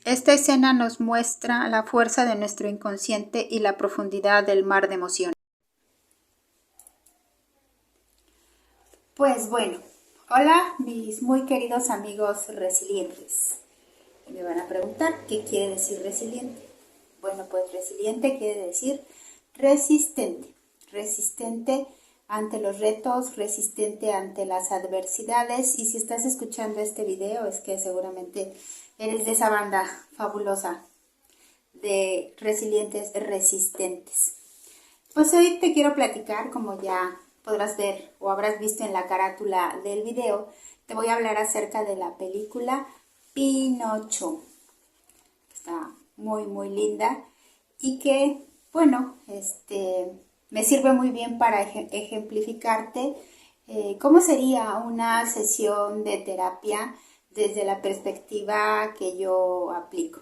Esta escena nos muestra la fuerza de nuestro inconsciente y la profundidad del mar de emociones. Pues bueno, hola mis muy queridos amigos resilientes. Me van a preguntar, ¿qué quiere decir resiliente? Bueno, pues resiliente quiere decir resistente. Resistente ante los retos, resistente ante las adversidades. Y si estás escuchando este video es que seguramente eres de esa banda fabulosa de resilientes resistentes. Pues hoy te quiero platicar, como ya podrás ver o habrás visto en la carátula del video, te voy a hablar acerca de la película Pinocho. Está muy linda y que, bueno, me sirve muy bien para ejemplificarte cómo sería una sesión de terapia desde la perspectiva que yo aplico,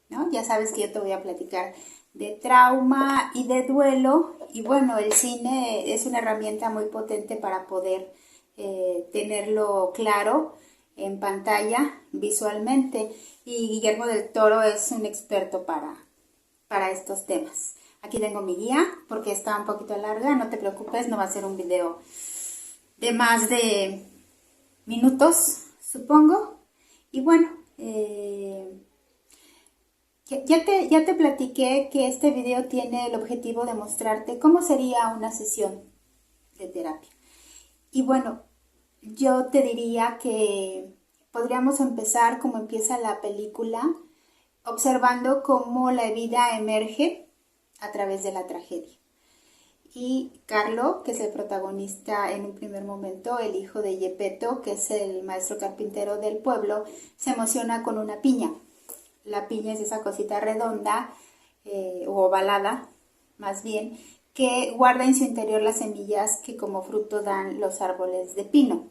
¿no? Ya sabes que yo te voy a platicar de trauma y de duelo, y bueno, el cine es una herramienta muy potente para poder tenerlo claro en pantalla visualmente, y Guillermo del Toro es un experto para estos temas. Aquí tengo mi guía porque está un poquito larga, no te preocupes, no va a ser un video de más de minutos, supongo. Y bueno, ya te platiqué que este video tiene el objetivo de mostrarte cómo sería una sesión de terapia. Y bueno, yo te diría que podríamos empezar como empieza la película, observando cómo la vida emerge a través de la tragedia. Y Carlo, que es el protagonista en un primer momento, el hijo de Geppetto, que es el maestro carpintero del pueblo, se emociona con una piña. La piña es esa cosita redonda o ovalada, más bien, que guarda en su interior las semillas que como fruto dan los árboles de pino.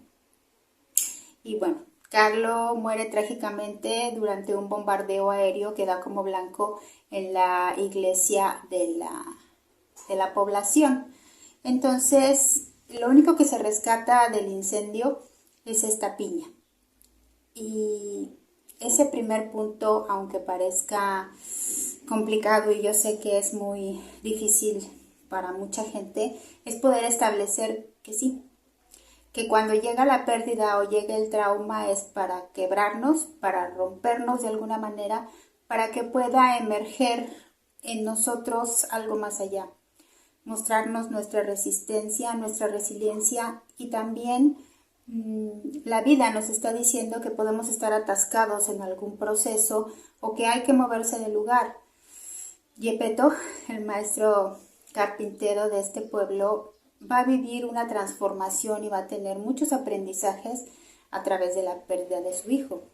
Y bueno, Carlo muere trágicamente durante un bombardeo aéreo que da como blanco en la iglesia de la población. Entonces, lo único que se rescata del incendio es esta piña. Y ese primer punto, aunque parezca complicado y yo sé que es muy difícil para mucha gente, es poder establecer que sí, que cuando llega la pérdida o llega el trauma es para quebrarnos, para rompernos de alguna manera, para que pueda emerger en nosotros algo más allá, mostrarnos nuestra resistencia, nuestra resiliencia, y también la vida nos está diciendo que podemos estar atascados en algún proceso o que hay que moverse del lugar. Geppetto, el maestro carpintero de este pueblo, va a vivir una transformación y va a tener muchos aprendizajes a través de la pérdida de su hijo,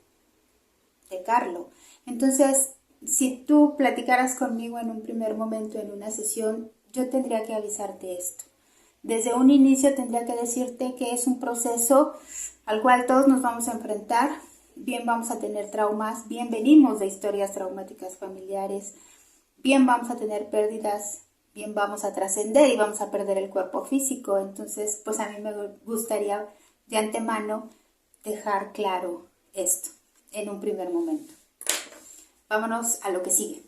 de Carlo. Entonces, si tú platicaras conmigo en un primer momento en una sesión, yo tendría que avisarte esto. Desde un inicio tendría que decirte que es un proceso al cual todos nos vamos a enfrentar. Bien vamos a tener traumas, bien venimos de historias traumáticas familiares, bien vamos a tener pérdidas, bien vamos a trascender y vamos a perder el cuerpo físico. Entonces, pues a mí me gustaría de antemano dejar claro esto en un primer momento. Vámonos a lo que sigue,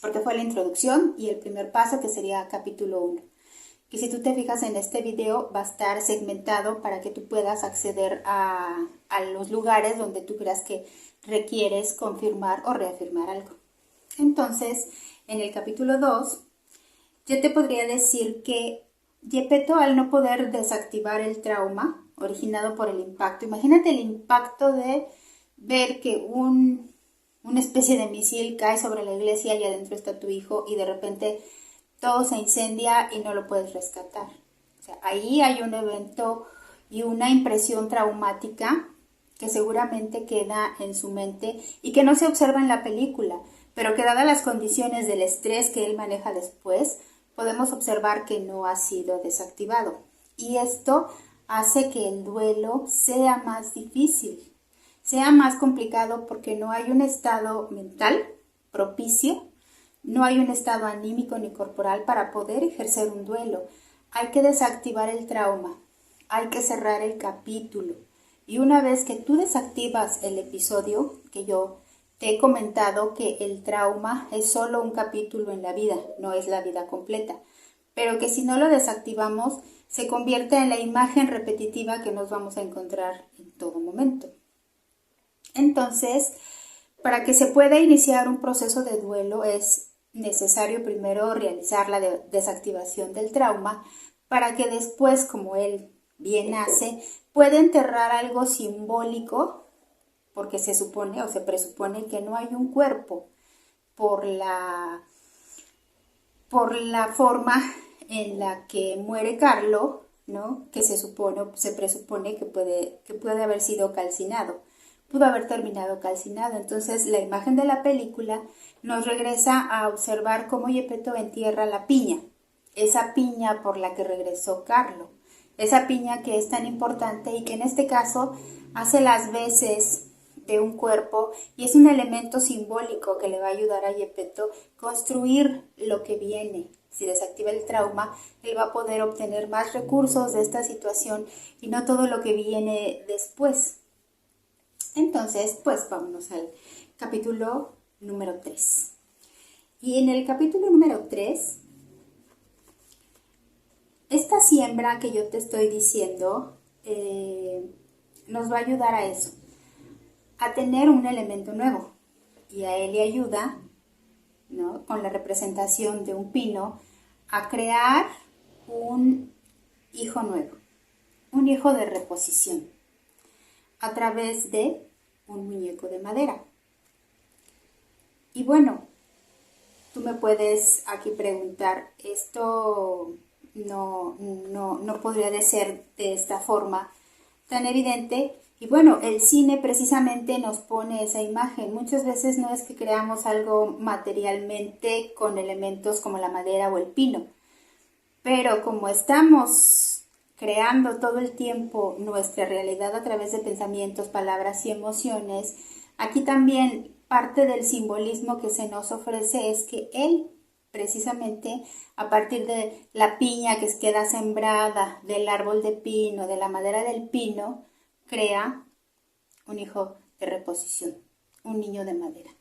porque fue la introducción y el primer paso, que sería capítulo 1. Que si tú te fijas en este video va a estar segmentado para que tú puedas acceder a los lugares donde tú creas que requieres confirmar o reafirmar algo. Entonces, en el capítulo 2, yo te podría decir que Geppetto, al no poder desactivar el trauma originado por el impacto, imagínate el impacto de ver que una especie de misil cae sobre la iglesia y adentro está tu hijo y de repente todo se incendia y no lo puedes rescatar. O sea, ahí hay un evento y una impresión traumática que seguramente queda en su mente y que no se observa en la película, pero que dadas las condiciones del estrés que él maneja después, podemos observar que no ha sido desactivado. Y esto hace que el duelo sea más difícil, sea más complicado, porque no hay un estado mental propicio, no hay un estado anímico ni corporal para poder ejercer un duelo. Hay que desactivar el trauma, hay que cerrar el capítulo. Y una vez que tú desactivas el episodio que yo te he comentado que el trauma es solo un capítulo en la vida, no es la vida completa, pero que si no lo desactivamos, se convierte en la imagen repetitiva que nos vamos a encontrar en todo momento. Entonces, para que se pueda iniciar un proceso de duelo es necesario primero realizar la desactivación del trauma para que después, como él bien hace, pueda enterrar algo simbólico, porque se supone o se presupone que no hay un cuerpo por la forma en la que muere Carlo, ¿no? Que se presupone que puede haber sido calcinado, pudo haber terminado calcinado. Entonces la imagen de la película nos regresa a observar cómo Geppetto entierra la piña, esa piña por la que regresó Carlo, esa piña que es tan importante y que en este caso hace las veces de un cuerpo y es un elemento simbólico que le va a ayudar a Geppetto construir lo que viene. Si desactiva el trauma, él va a poder obtener más recursos de esta situación y no todo lo que viene después. Entonces, pues vámonos al capítulo número 3. Y en el capítulo número 3, esta siembra que yo te estoy diciendo nos va a ayudar a eso, a tener un elemento nuevo. Y a él le ayuda, ¿no?, con la representación de un pino, a crear un hijo nuevo, un hijo de reposición, a través de un muñeco de madera. Y bueno, tú me puedes aquí preguntar, esto no podría de ser de esta forma tan evidente. Y bueno, el cine precisamente nos pone esa imagen. Muchas veces no es que creamos algo materialmente con elementos como la madera o el pino, pero como estamos creando todo el tiempo nuestra realidad a través de pensamientos, palabras y emociones, aquí también parte del simbolismo que se nos ofrece es que él, precisamente a partir de la piña que queda sembrada, del árbol de pino, de la madera del pino, crea un hijo de reposición, un niño de madera.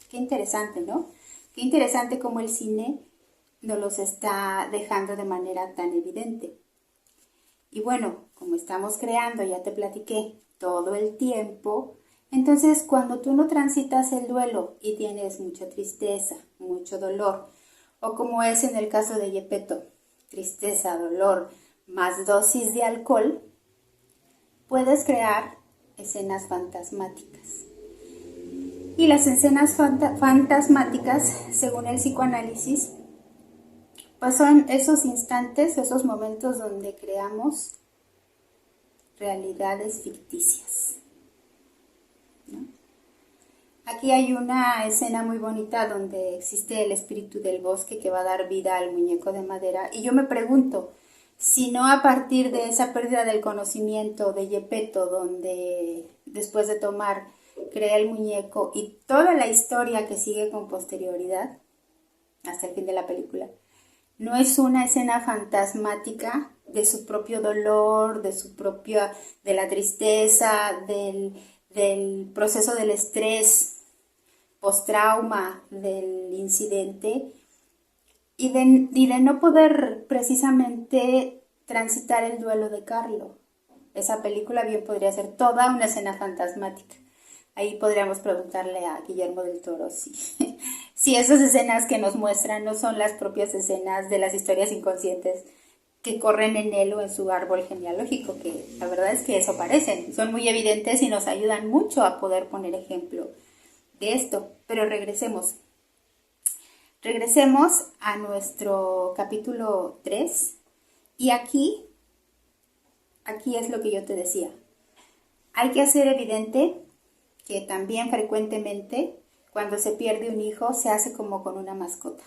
Qué interesante, ¿no? Qué interesante cómo el cine nos los está dejando de manera tan evidente. Y bueno, como estamos creando, ya te platiqué, todo el tiempo, entonces cuando tú no transitas el duelo y tienes mucha tristeza, mucho dolor, o como es en el caso de Geppetto, tristeza, dolor, más dosis de alcohol, puedes crear escenas fantasmáticas. Y las escenas fantasmáticas, según el psicoanálisis, pues son esos instantes, esos momentos donde creamos realidades ficticias, ¿no? Aquí hay una escena muy bonita donde existe el espíritu del bosque que va a dar vida al muñeco de madera. Y yo me pregunto, si no a partir de esa pérdida del conocimiento de Geppetto, donde después de tomar crea el muñeco y toda la historia que sigue con posterioridad, hasta el fin de la película, no es una escena fantasmática de su propio dolor, de la tristeza, del proceso del estrés, postrauma del incidente y de no poder precisamente transitar el duelo de Carlo. Esa película bien podría ser toda una escena fantasmática. Ahí podríamos preguntarle a Guillermo del Toro si esas escenas que nos muestran no son las propias escenas de las historias inconscientes que corren en él o en su árbol genealógico, que la verdad es que eso parecen, son muy evidentes y nos ayudan mucho a poder poner ejemplo de esto. Pero regresemos a nuestro capítulo 3 y aquí es lo que yo te decía. Hay que hacer evidente que también frecuentemente cuando se pierde un hijo se hace como con una mascota.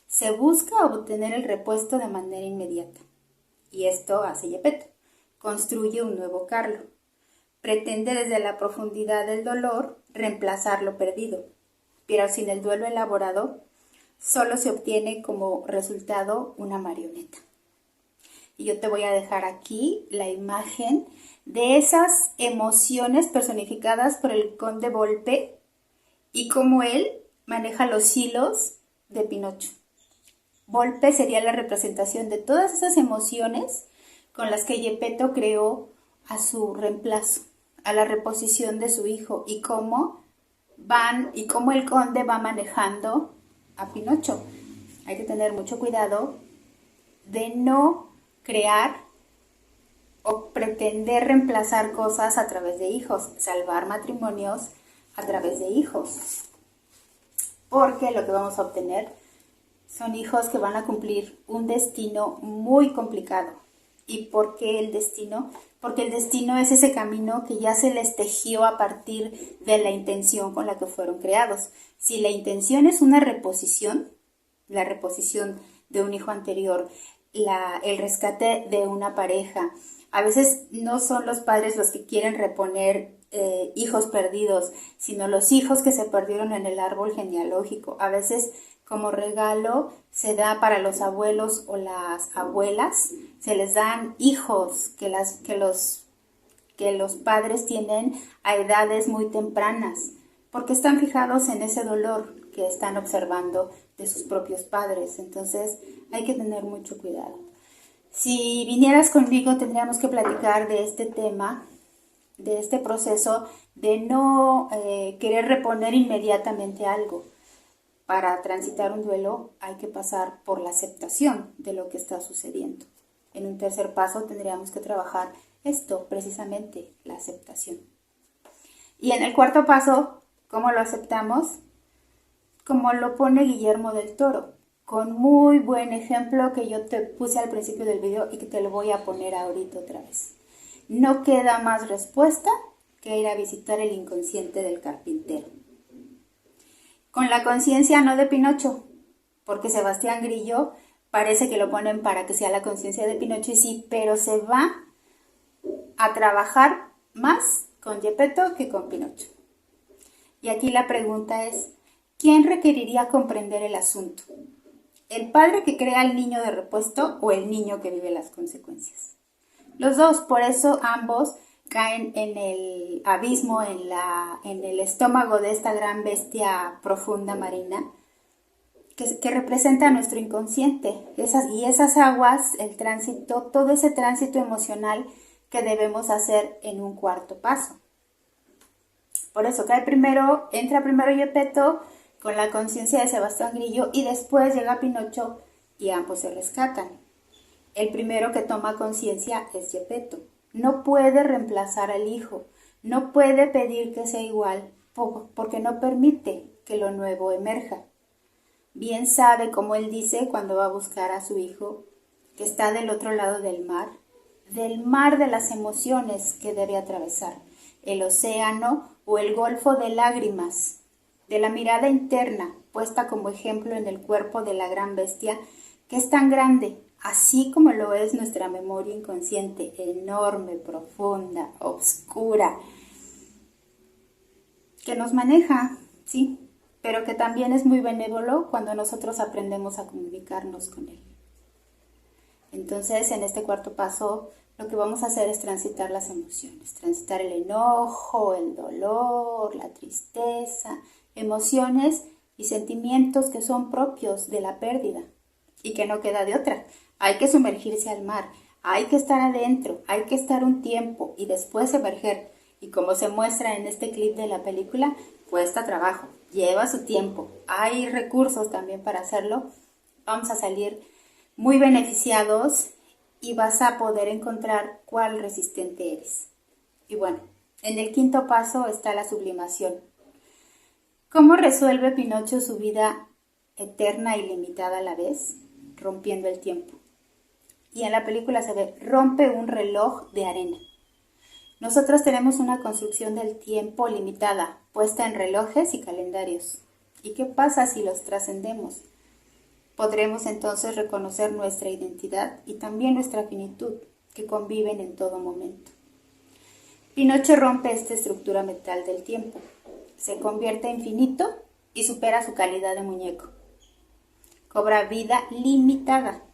Se busca obtener el repuesto de manera inmediata. Y esto hace Geppetto. Construye un nuevo Carlo. Pretende desde la profundidad del dolor reemplazar lo perdido. Pero sin el duelo elaborado, solo se obtiene como resultado una marioneta. Y yo te voy a dejar aquí la imagen de esas emociones personificadas por el conde Volpe y cómo él maneja los hilos de Pinocho. Volpe sería la representación de todas esas emociones con las que Geppetto creó a su reemplazo, a la reposición de su hijo, y cómo el conde va manejando a Pinocho. Hay que tener mucho cuidado de no crear o pretender reemplazar cosas a través de hijos, salvar matrimonios a través de hijos, porque lo que vamos a obtener son hijos que van a cumplir un destino muy complicado. ¿Y por qué el destino? Porque el destino es ese camino que ya se les tejió a partir de la intención con la que fueron creados. Si la intención es una reposición, la reposición de un hijo anterior, el rescate de una pareja, a veces no son los padres los que quieren reponer hijos perdidos, sino los hijos que se perdieron en el árbol genealógico. A veces, como regalo, se da para los abuelos o las abuelas, se les dan hijos que los padres tienen a edades muy tempranas, porque están fijados en ese dolor que están observando de sus propios padres. Entonces hay que tener mucho cuidado. Si vinieras conmigo, tendríamos que platicar de este tema, de este proceso de no querer reponer inmediatamente algo. Para transitar un duelo hay que pasar por la aceptación de lo que está sucediendo. En un tercer paso tendríamos que trabajar esto, precisamente, la aceptación. Y en el cuarto paso, ¿cómo lo aceptamos? Como lo pone Guillermo del Toro, con muy buen ejemplo que yo te puse al principio del video y que te lo voy a poner ahorita otra vez. No queda más respuesta que ir a visitar el inconsciente del carpintero. Con la conciencia no de Pinocho, porque Sebastián Grillo parece que lo ponen para que sea la conciencia de Pinocho, y sí, pero se va a trabajar más con Geppetto que con Pinocho. Y aquí la pregunta es, ¿quién requeriría comprender el asunto? ¿El padre que crea al niño de repuesto o el niño que vive las consecuencias? Los dos, por eso ambos caen en el abismo, en el estómago de esta gran bestia profunda marina que representa nuestro inconsciente. Esas aguas, el tránsito, todo ese tránsito emocional que debemos hacer en un cuarto paso. Por eso entra primero Geppetto con la conciencia de Sebastián Grillo y después llega Pinocho y ambos se rescatan. El primero que toma conciencia es Geppetto. No puede reemplazar al hijo, no puede pedir que sea igual, porque no permite que lo nuevo emerja. Bien sabe, como él dice cuando va a buscar a su hijo, que está del otro lado del mar de las emociones que debe atravesar, el océano o el golfo de lágrimas, de la mirada interna puesta como ejemplo en el cuerpo de la gran bestia, que es tan grande, así como lo es nuestra memoria inconsciente, enorme, profunda, oscura, que nos maneja, sí, pero que también es muy benévolo cuando nosotros aprendemos a comunicarnos con él. Entonces, en este cuarto paso, lo que vamos a hacer es transitar las emociones, transitar el enojo, el dolor, la tristeza, emociones y sentimientos que son propios de la pérdida y que no queda de otra. Hay que sumergirse al mar, hay que estar adentro, hay que estar un tiempo y después emerger. Y como se muestra en este clip de la película, cuesta trabajo, lleva su tiempo. Hay recursos también para hacerlo. Vamos a salir muy beneficiados y vas a poder encontrar cuál resistente eres. Y bueno, en el quinto paso está la sublimación. ¿Cómo resuelve Pinocho su vida eterna y limitada a la vez? Rompiendo el tiempo. Y en la película se ve, rompe un reloj de arena. Nosotros tenemos una construcción del tiempo limitada, puesta en relojes y calendarios. ¿Y qué pasa si los trascendemos? Podremos entonces reconocer nuestra identidad y también nuestra finitud, que conviven en todo momento. Pinocho rompe esta estructura mental del tiempo. Se convierte en finito y supera su calidad de muñeco. Cobra vida limitada.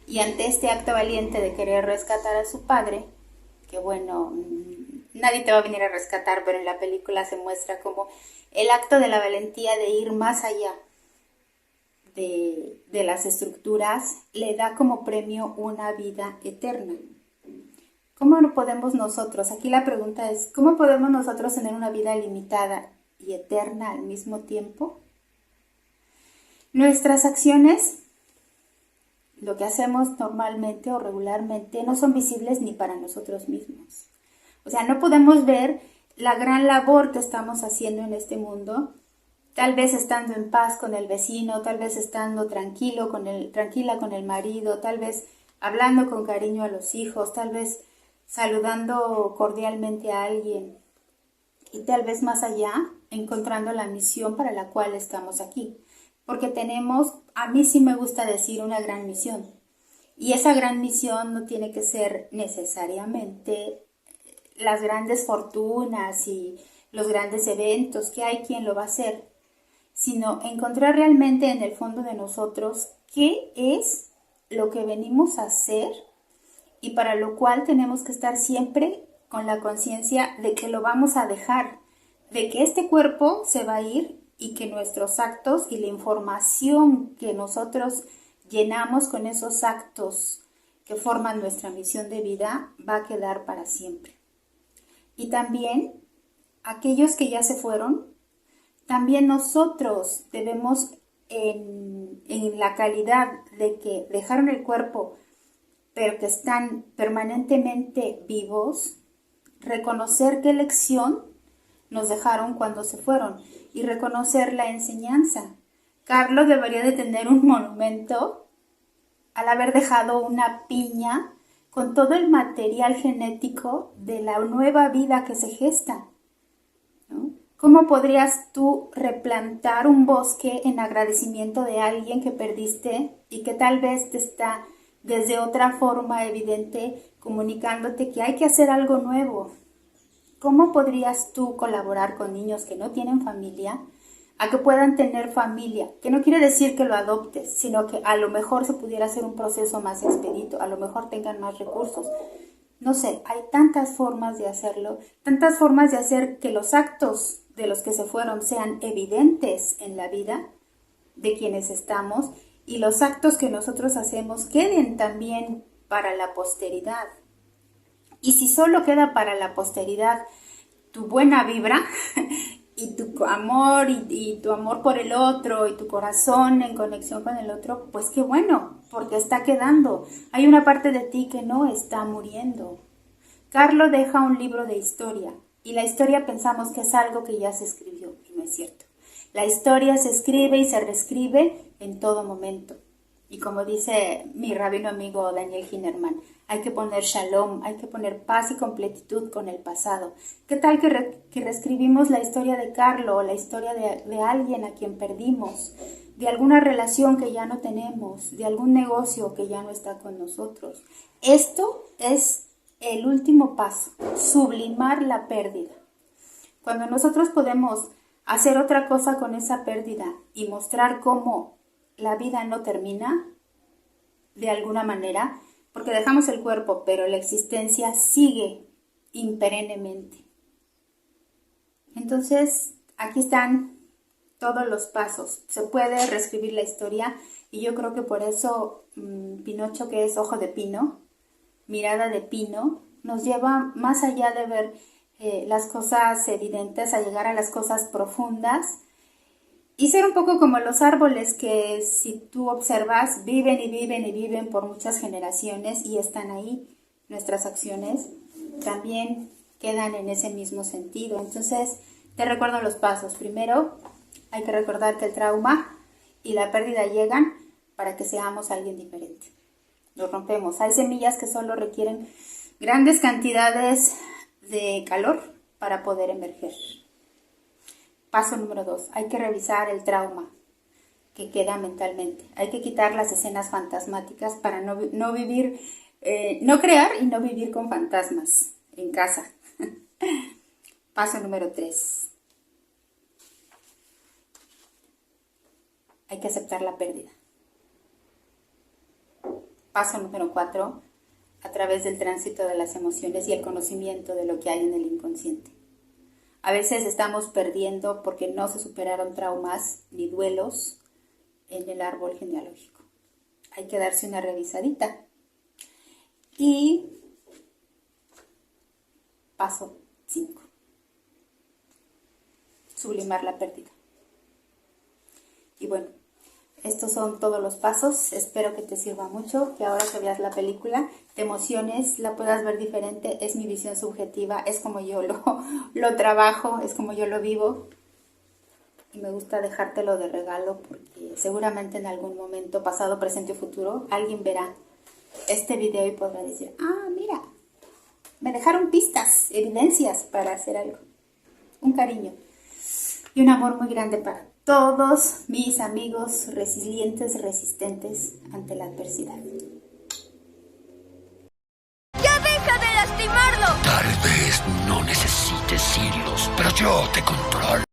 Y ante este acto valiente de querer rescatar a su padre, que bueno, nadie te va a venir a rescatar, pero en la película se muestra como el acto de la valentía de ir más allá de las estructuras le da como premio una vida eterna. ¿Cómo no podemos nosotros? Aquí la pregunta es, ¿cómo podemos nosotros tener una vida limitada y eterna al mismo tiempo? Nuestras acciones, lo que hacemos normalmente o regularmente, no son visibles ni para nosotros mismos. O sea, no podemos ver la gran labor que estamos haciendo en este mundo, tal vez estando en paz con el vecino, tal vez estando tranquila con el marido, tal vez hablando con cariño a los hijos, tal vez saludando cordialmente a alguien y tal vez más allá encontrando la misión para la cual estamos aquí. Porque tenemos, a mí sí me gusta decir, una gran misión. Y esa gran misión no tiene que ser necesariamente las grandes fortunas y los grandes eventos, que hay quien lo va a hacer, sino encontrar realmente en el fondo de nosotros qué es lo que venimos a hacer y para lo cual tenemos que estar siempre con la conciencia de que lo vamos a dejar, de que este cuerpo se va a ir y que nuestros actos y la información que nosotros llenamos con esos actos que forman nuestra misión de vida va a quedar para siempre. Y también aquellos que ya se fueron, también nosotros debemos en la calidad de que dejaron el cuerpo pero que están permanentemente vivos, reconocer qué lección nos dejaron cuando se fueron y reconocer la enseñanza. Carlos debería de tener un monumento al haber dejado una piña con todo el material genético de la nueva vida que se gesta, ¿no? ¿Cómo podrías tú replantar un bosque en agradecimiento de alguien que perdiste y que tal vez te está desde otra forma evidente comunicándote que hay que hacer algo nuevo? ¿Cómo podrías tú colaborar con niños que no tienen familia a que puedan tener familia? Que no quiere decir que lo adoptes, sino que a lo mejor se pudiera hacer un proceso más expedito, a lo mejor tengan más recursos. No sé, hay tantas formas de hacerlo, tantas formas de hacer que los actos de los que se fueron sean evidentes en la vida de quienes estamos y los actos que nosotros hacemos queden también para la posteridad. Y si solo queda para la posteridad tu buena vibra y tu amor y tu amor por el otro y tu corazón en conexión con el otro, pues qué bueno, porque está quedando. Hay una parte de ti que no está muriendo. Carlo deja un libro de historia y la historia pensamos que es algo que ya se escribió y no es cierto. La historia se escribe y se reescribe en todo momento. Y como dice mi rabino amigo Daniel Hinerman, hay que poner shalom, hay que poner paz y completitud con el pasado. ¿Qué tal que reescribimos la historia de Carlo o la historia de alguien a quien perdimos, de alguna relación que ya no tenemos, de algún negocio que ya no está con nosotros? Esto es el último paso, sublimar la pérdida. Cuando nosotros podemos hacer otra cosa con esa pérdida y mostrar cómo la vida no termina de alguna manera, porque dejamos el cuerpo, pero la existencia sigue imperennemente. Entonces, aquí están todos los pasos. Se puede reescribir la historia y yo creo que por eso Pinocho, que es ojo de pino, mirada de pino, nos lleva más allá de ver las cosas evidentes, a llegar a las cosas profundas y ser un poco como los árboles que, si tú observas, viven y viven y viven por muchas generaciones y están ahí. Nuestras acciones también quedan en ese mismo sentido. Entonces, te recuerdo los pasos. Primero, hay que recordar que el trauma y la pérdida llegan para que seamos alguien diferente. Lo rompemos. Hay semillas que solo requieren grandes cantidades de calor para poder emerger. Paso número 2. Hay que revisar el trauma que queda mentalmente. Hay que quitar las escenas fantasmáticas para no vivir, no crear y no vivir con fantasmas en casa. Paso número 3. Hay que aceptar la pérdida. Paso número 4. a través del tránsito de las emociones y el conocimiento de lo que hay en el inconsciente. A veces estamos perdiendo porque no se superaron traumas ni duelos en el árbol genealógico. Hay que darse una revisadita. Y paso 5. Sublimar la pérdida. Y bueno, estos son todos los pasos. Espero que te sirva mucho, que ahora que veas la película te emociones, la puedas ver diferente. Es mi visión subjetiva, es como yo lo trabajo, es como yo lo vivo. Y me gusta dejártelo de regalo porque seguramente en algún momento, pasado, presente o futuro, alguien verá este video y podrá decir, ah, mira, me dejaron pistas, evidencias para hacer algo. Un cariño y un amor muy grande para todos mis amigos resilientes, resistentes ante la adversidad. ¡Ya deja de lastimarlo! Tal vez no necesites hilos, pero yo te controlo.